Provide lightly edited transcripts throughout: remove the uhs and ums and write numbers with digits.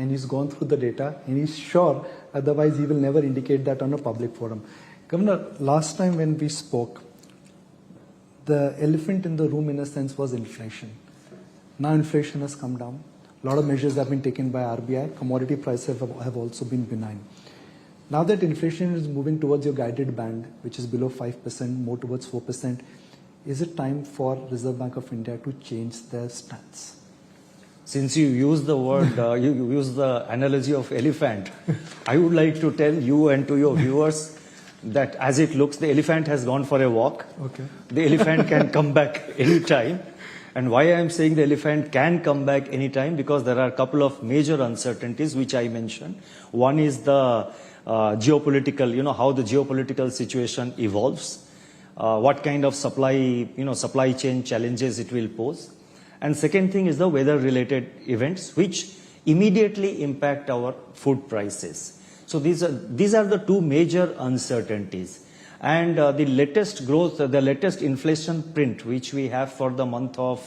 and he's gone through the data and he's sure, otherwise he will never indicate that on a public forum. Governor, last time when we spoke, the elephant in the room in a sense was inflation. Now inflation has come down. A lot of measures have been taken by RBI. Commodity prices have also been benign. Now that inflation is moving towards your guided band, which is below 5%, more towards 4%, is it time for Reserve Bank of India to change their stance? Since you use the word, you use the analogy of elephant, I would like to tell you and to your viewers that as it looks, the elephant has gone for a walk. Okay. The elephant can come back anytime. And why I am saying the elephant can come back anytime, because there are a couple of major uncertainties which I mentioned. One is the geopolitical, how the geopolitical situation evolves, what kind of supply chain challenges it will pose. And second thing is the weather-related events which immediately impact our food prices. So these are the two major uncertainties. And the latest growth, the latest inflation print which we have for the month of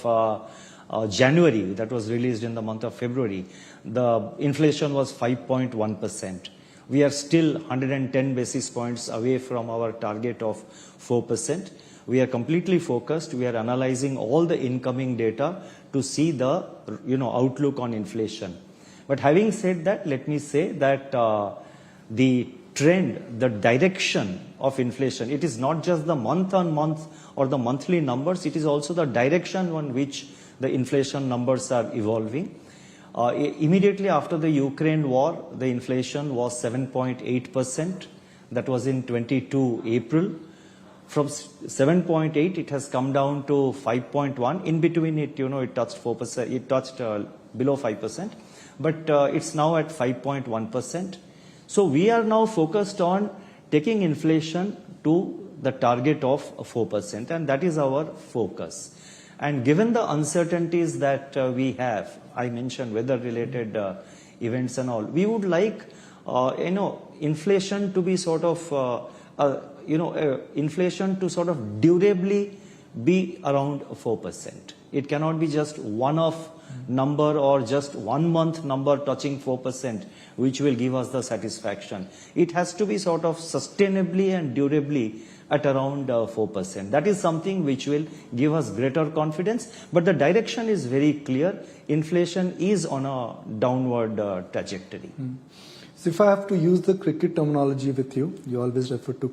January, that was released in the month of February, the inflation was 5.1%. We are still 110 basis points away from our target of 4%. We are completely focused. We are analyzing all the incoming data to see the outlook on inflation. But having said that, let me say that the trend, the direction of inflation, it is not just the month-on-month or the monthly numbers, it is also the direction on which the inflation numbers are evolving. Immediately after the Ukraine war, the inflation was 7.8%. That was in 22 April. From 7.8, it has come down to 5.1. In between it, it touched 4%. It touched below 5%. But it's now at 5.1%. So we are now focused on taking inflation to the target of 4%, and that is our focus. And given the uncertainties that we have, I mentioned weather-related events and all, we would like, inflation to be sort of, inflation to sort of durably be around 4%. It cannot be just one-off number or just 1 month number touching 4%, which will give us the satisfaction. It has to be sort of sustainably and durably at around 4%. That is something which will give us greater confidence. But the direction is very clear. Inflation is on a downward trajectory. So if I have to use the cricket terminology with you, you always refer to cricket.